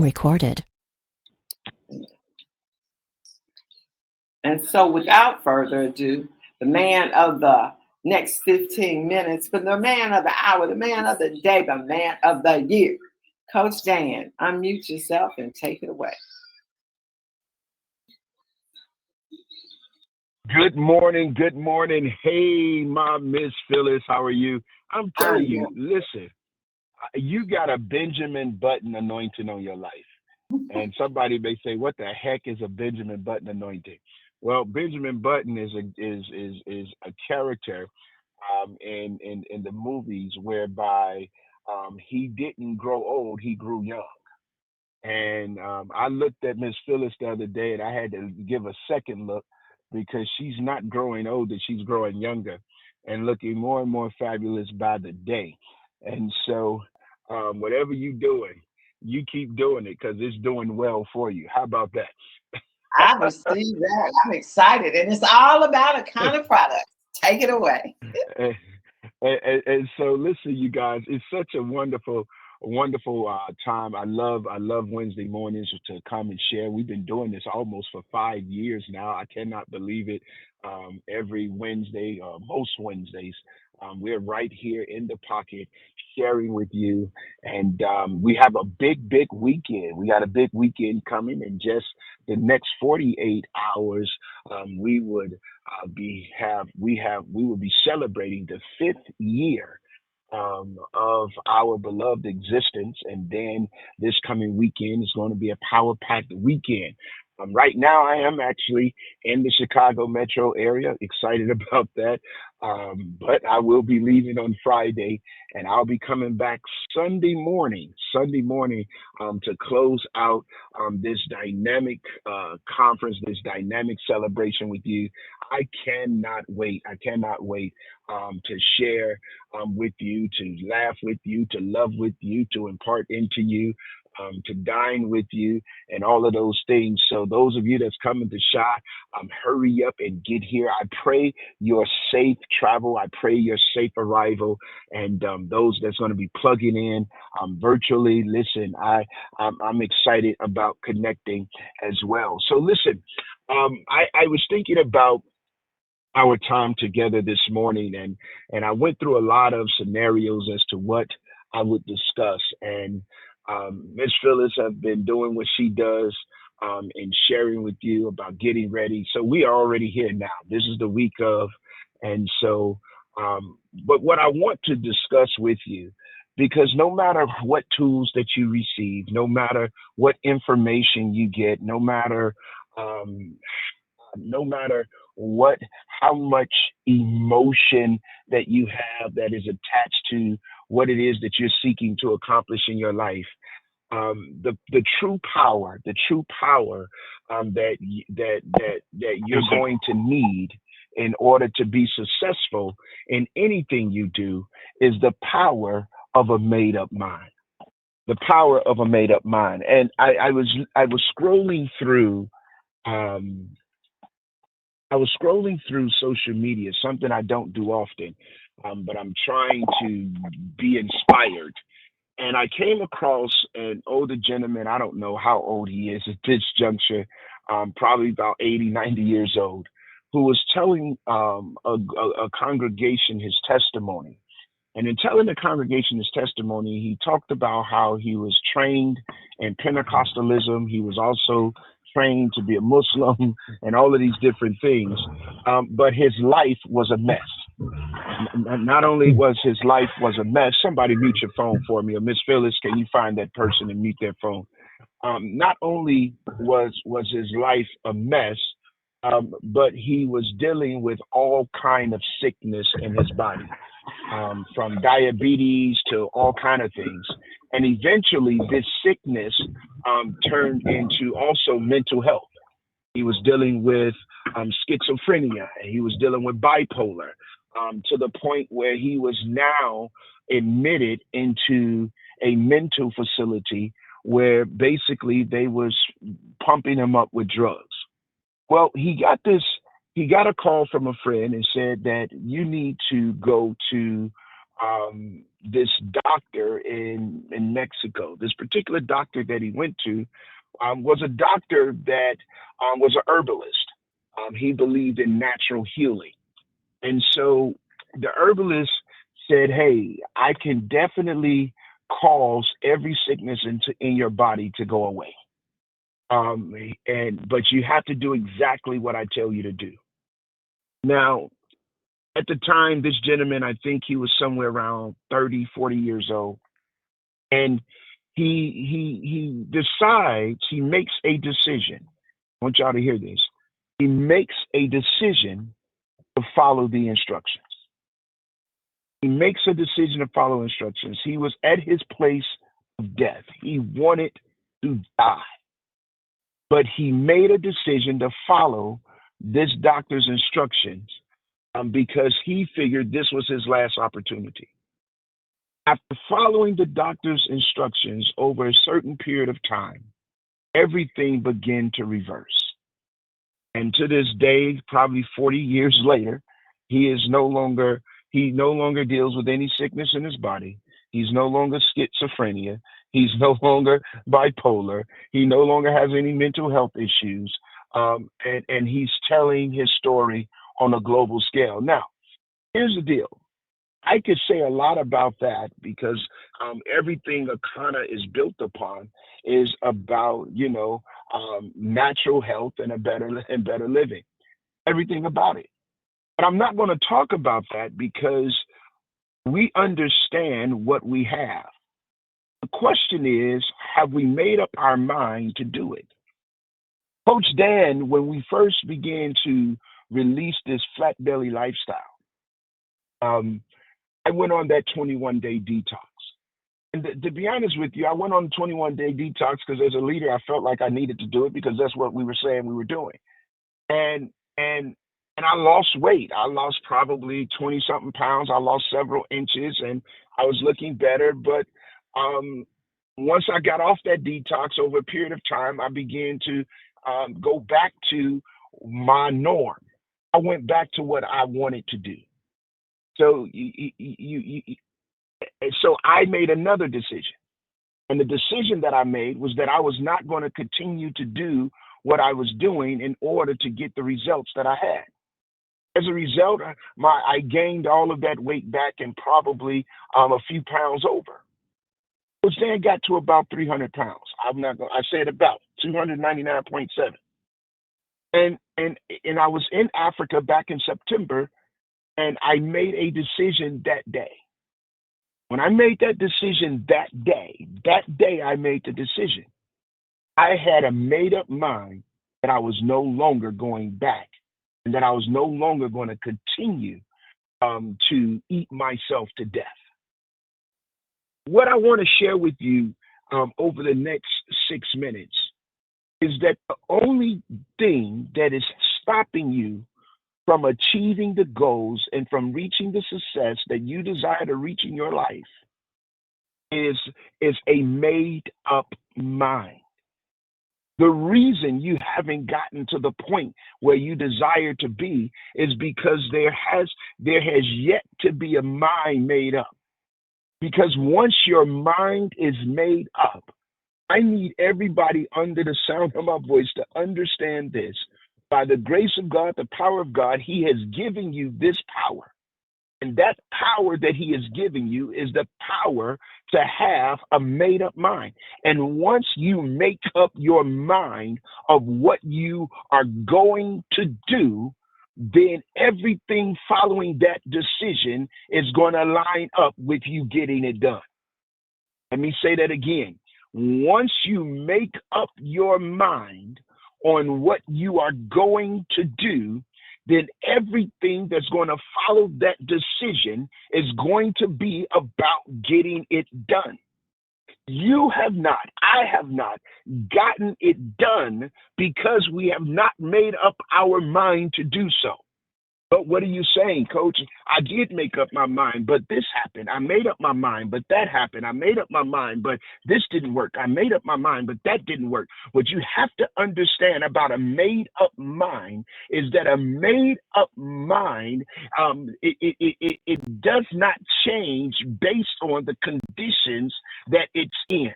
Recorded. And so, without further ado, the man of the next 15 minutes, but the man of the hour, the man of the day, the man of the year, Coach Dan, unmute yourself and take it away. Good morning. Good morning. Hey, my Miss Phyllis, how are you? I'm telling you, listen, you got a Benjamin Button anointing on your life. And somebody may say, "What the heck is a Benjamin Button anointing?" Well, Benjamin Button is a character in the movies whereby he didn't grow old, he grew young. And I looked at Miss Phyllis the other day, and I had to give a second look because she's not growing older; she's growing younger, and looking more and more fabulous by the day. And so, whatever you're doing, you keep doing it because it's doing well for you. How about I received that. I'm excited. And it's all about a kind of product. Take it away. that? And so, listen, you guys, it's such a wonderful time. I love Wednesday mornings to come and share. We've been doing this almost for 5 years now. I cannot believe it. Every Wednesday, most Wednesdays, we're right here in the pocket sharing with you. And we have a big weekend. We got a big weekend coming in just the next 48 hours. We would we will be celebrating the 5th year of our beloved existence. And then this coming weekend is going to be a power packed weekend. Right now, I am actually in the Chicago metro area, excited about that. But I will be leaving on Friday, and I'll be coming back Sunday morning, to close out this dynamic conference, this dynamic celebration with you. I cannot wait. I cannot wait to share with you, to laugh with you, to love with you, to impart into you, to dine with you, and all of those things. So those of you that's coming to Shy, hurry up and get here. I pray your safe travel. I pray your safe arrival. And those that's going to be plugging in virtually, listen, I'm excited about connecting as well. So listen, I was thinking about our time together this morning, and I went through a lot of scenarios as to what I would discuss. And Miss Phyllis has been doing what she does, and sharing with you about getting ready. So we are already here now. This is the week of, and so, but what I want to discuss with you, because no matter what tools that you receive, no matter what information you get, um, no matter what, how much emotion that you have that is attached to what it is that you're seeking to accomplish in your life, the true power that you're going to need in order to be successful in anything you do is the power of a made up mind. The power of a made up mind. And I was scrolling through um, social media, something I don't do often, but I'm trying to be inspired. And I came across an older gentleman. I don't know how old he is at this juncture, probably about 80, 90 years old, who was telling a congregation his testimony. And in telling the congregation his testimony, he talked about how he was trained in Pentecostalism. He was also trained to be a Muslim and all of these different things. But his life was a mess. Not only was his life was a mess, somebody mute your phone for me, or Miss Phyllis, can you find that person and mute their phone? Not only was his life a mess, but he was dealing with all kind of sickness in his body, from diabetes to all kind of things. And eventually, this sickness turned into also mental health. He was dealing with schizophrenia, and he was dealing with bipolar, to the point where he was now admitted into a mental facility where basically they was pumping him up with drugs. Well, he got a call from a friend and said that you need to go to this doctor in Mexico. This particular doctor that he went to was a doctor that was a herbalist. He believed in natural healing. And so the herbalist said, "Hey, I can definitely cause every sickness in your body to go away. But you have to do exactly what I tell you to do." Now, at the time, this gentleman, I think he was somewhere around 30, 40 years old. And he decides, he makes a decision. I want y'all to hear this. He makes a decision to follow the instructions. He makes a decision to follow instructions. He was at his place of death. He wanted to die, but he made a decision to follow this doctor's instructions because he figured this was his last opportunity. After following the doctor's instructions over a certain period of time, everything began to reverse. And to this day, probably 40 years later, he no longer deals with any sickness in his body. He's no longer schizophrenia. He's no longer bipolar. He no longer has any mental health issues. And he's telling his story on a global scale. Now, here's the deal. I could say a lot about that because everything Akana is built upon is about, natural health and better living. Everything about it. But I'm not going to talk about that because we understand what we have. The question is, have we made up our mind to do it? Coach Dan, when we first began to release this flat belly lifestyle, I went on that 21-day detox. And to be honest with you, I went on a 21-day detox because as a leader, I felt like I needed to do it because that's what we were saying we were doing. And I lost weight. I lost probably 20 something pounds. I lost several inches and I was looking better. But once I got off that detox over a period of time, I began to go back to my norm. I went back to what I wanted to do. So so I made another decision. And the decision that I made was that I was not going to continue to do what I was doing in order to get the results that I had. As a result, I gained all of that weight back and probably a few pounds over. Which then got to about 300 pounds. I said about 299.7. And I was in Africa back in September, and I made a decision that day. When I made that decision that day I made the decision. I had a made up mind that I was no longer going back and that I was no longer going to continue to eat myself to death. What I want to share with you over the next 6 minutes is that the only thing that is stopping you from achieving the goals and from reaching the success that you desire to reach in your life is a made up mind. The reason you haven't gotten to the point where you desire to be is because there has yet to be a mind made up. Because once your mind is made up, I need everybody under the sound of my voice to understand this. By the grace of God, the power of God, He has given you this power. And that power that He has given you is the power to have a made up mind. And once you make up your mind of what you are going to do, then everything following that decision is going to line up with you getting it done. Let me say that again. Once you make up your mind on what you are going to do, then everything that's going to follow that decision is going to be about getting it done. I have not gotten it done because we have not made up our mind to do so. But what are you saying, coach? I did make up my mind, but this happened. I made up my mind, but that happened. I made up my mind, but this didn't work. I made up my mind, but that didn't work. What you have to understand about a made up mind is that a made up mind, it does not change based on the conditions that it's in.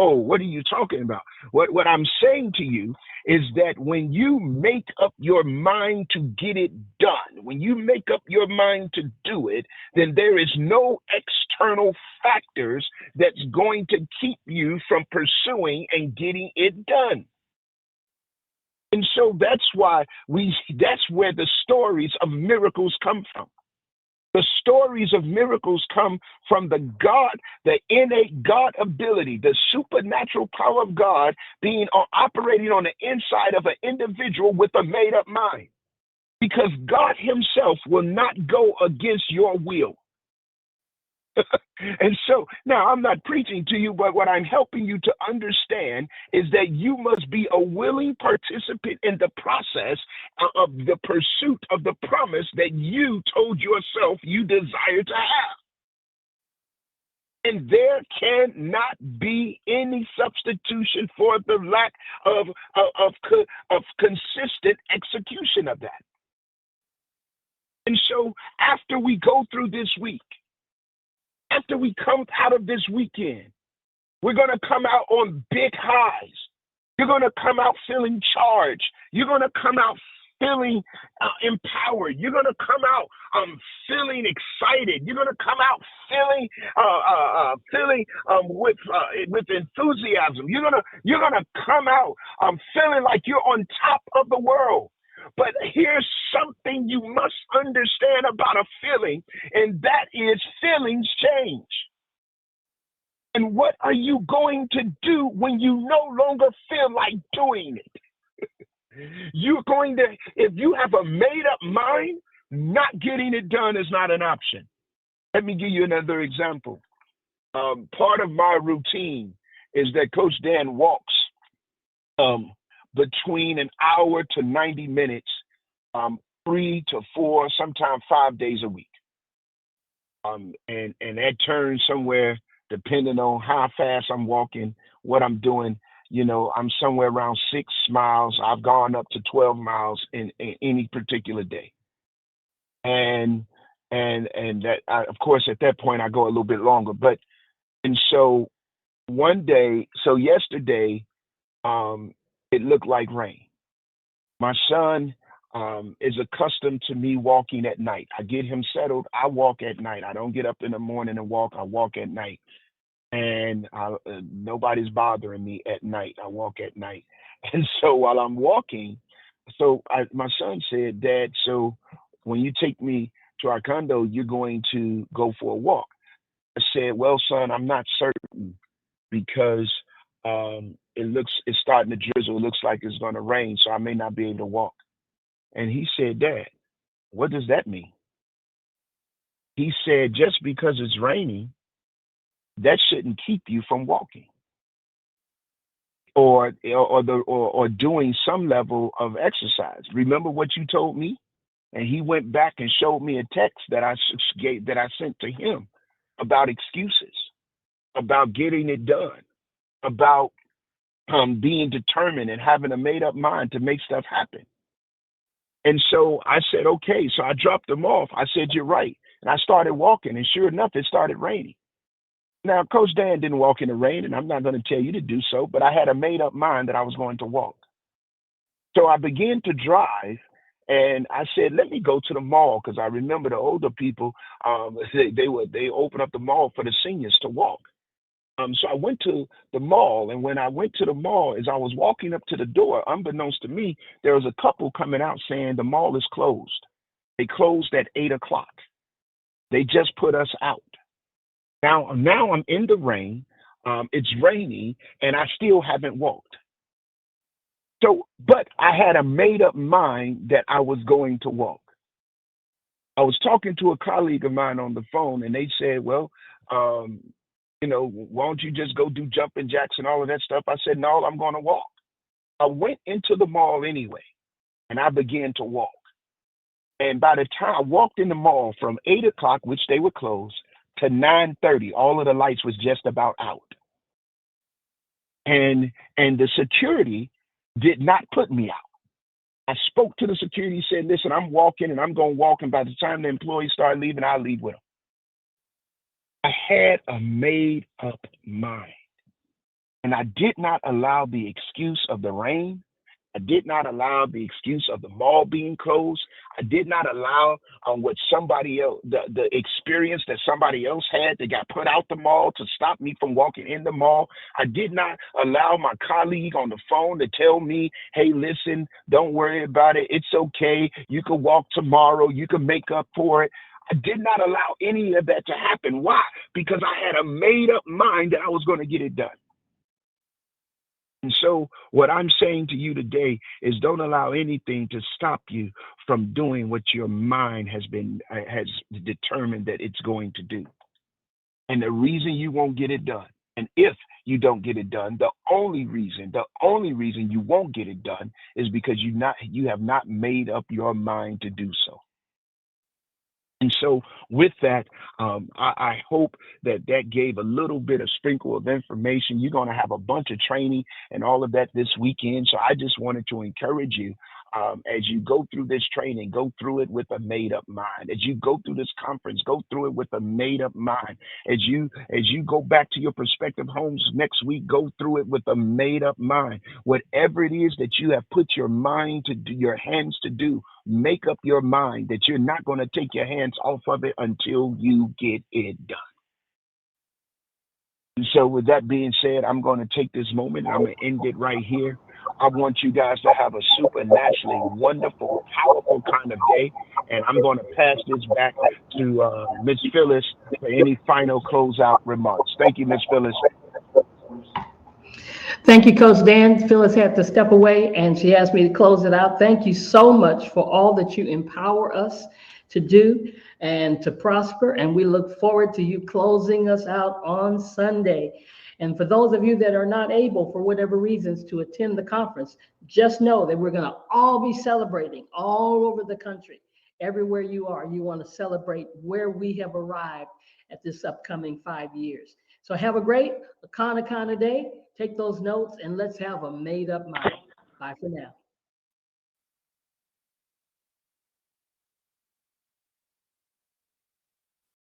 Oh, what are you talking about? What I'm saying to you is that when you make up your mind to get it done, when you make up your mind to do it, then there is no external factors that's going to keep you from pursuing and getting it done. And so that's where the stories of miracles come from. The stories of miracles come from the innate God ability, the supernatural power of God being operating on the inside of an individual with a made up mind. Because God himself will not go against your will. And so now I'm not preaching to you, but what I'm helping you to understand is that you must be a willing participant in the process of the pursuit of the promise that you told yourself you desire to have. And there cannot be any substitution for the lack of consistent execution of that. And so after we go through this week, after we come out of this weekend, we're going to come out on big highs. You're going to come out feeling charged. You're going to come out feeling empowered. You're going to come out feeling excited. You're going to come out feeling with enthusiasm. You're gonna come out feeling like you're on top of the world. But here's something you must understand about a feeling, and that is feelings change. And what are you going to do when you no longer feel like doing it? You're going to, if you have a made up mind, not getting it done is not an option. Let me give you another example. Part of my routine is that Coach Dan walks between an hour to 90 minutes, 3 to 4, sometimes 5 days a week. And that turns somewhere, depending on how fast I'm walking, what I'm doing. You know, I'm somewhere around 6 miles. I've gone up to 12 miles in any particular day. And that, of course, at that point, I go a little bit longer. And so one day, so yesterday, it looked like rain. My son is accustomed to me walking at night. I get him settled. I walk at night. I don't get up in the morning and walk. I walk at night. And nobody's bothering me at night. I walk at night. And so while I'm walking, my son said, Dad, so when you take me to our condo, you're going to go for a walk. I said, well, son, I'm not certain because it's starting to drizzle. It looks like it's going to rain, so I may not be able to walk. And he said, Dad, what does that mean? He said, just because it's raining, that shouldn't keep you from walking or doing some level of exercise. Remember what you told me? And he went back and showed me a text that I sent to him about excuses, about getting it done, about being determined and having a made up mind to make stuff happen. And so I said, okay. So I dropped them off. I said, you're right. And I started walking. And sure enough, it started raining. Now, Coach Dan didn't walk in the rain, and I'm not going to tell you to do so, but I had a made up mind that I was going to walk. So I began to drive, and I said, let me go to the mall, because I remember the older people, they open up the mall for the seniors to walk. So I went to the mall, and when I went to the mall, as I was walking up to the door, unbeknownst to me, there was a couple coming out saying the mall is closed. They closed at 8 o'clock. They just put us out. Now I'm in the rain. It's raining, and I still haven't walked. So, but I had a made up mind that I was going to walk. I was talking to a colleague of mine on the phone, and they said, well, why don't you just go do jumping jacks and all of that stuff? I said, no, I'm going to walk. I went into the mall anyway, and I began to walk. And by the time I walked in the mall from 8 o'clock, which they were closed, to 9:30, all of the lights was just about out. And the security did not put me out. I spoke to the security, said, listen, I'm walking and I'm going to walk. And by the time the employees start leaving, I'll leave with them. I had a made up mind. And I did not allow the excuse of the rain. I did not allow the excuse of the mall being closed. I did not allow what somebody else, the experience that somebody else had that got put out the mall to stop me from walking in the mall. I did not allow my colleague on the phone to tell me, hey, listen, don't worry about it. It's okay. You can walk tomorrow. You can make up for it. I did not allow any of that to happen. Why? Because I had a made up mind that I was going to get it done. And so what I'm saying to you today is don't allow anything to stop you from doing what your mind has determined that it's going to do. And the reason you won't get it done, and if you don't get it done, the only reason you won't get it done is because you have not made up your mind to do so. And so with that, I hope that gave a little bit of sprinkle of information. You're going to have a bunch of training and all of that this weekend. So I just wanted to encourage you as you go through this training, go through it with a made up mind. As you go through this conference, go through it with a made up mind. As you go back to your prospective homes next week, go through it with a made up mind. Whatever it is that you have put your mind to do, your hands to do, make up your mind that you're not going to take your hands off of it until you get it done. And so with that being said, I'm going to take this moment and I'm going to end it right here. I want you guys to have a supernaturally wonderful, powerful kind of day. And I'm going to pass this back to Miss Phyllis for any final closeout remarks. Thank you, Miss Phyllis. Thank you, Coach Dan. Phyllis had to step away and she asked me to close it out. Thank you so much for all that you empower us to do and to prosper. And we look forward to you closing us out on Sunday. And for those of you that are not able, for whatever reasons, to attend the conference, just know that we're going to all be celebrating all over the country. Everywhere you are, you want to celebrate where we have arrived at this upcoming 5 years. So have a great Akana day. Take those notes and let's have a made up mind. Bye for now.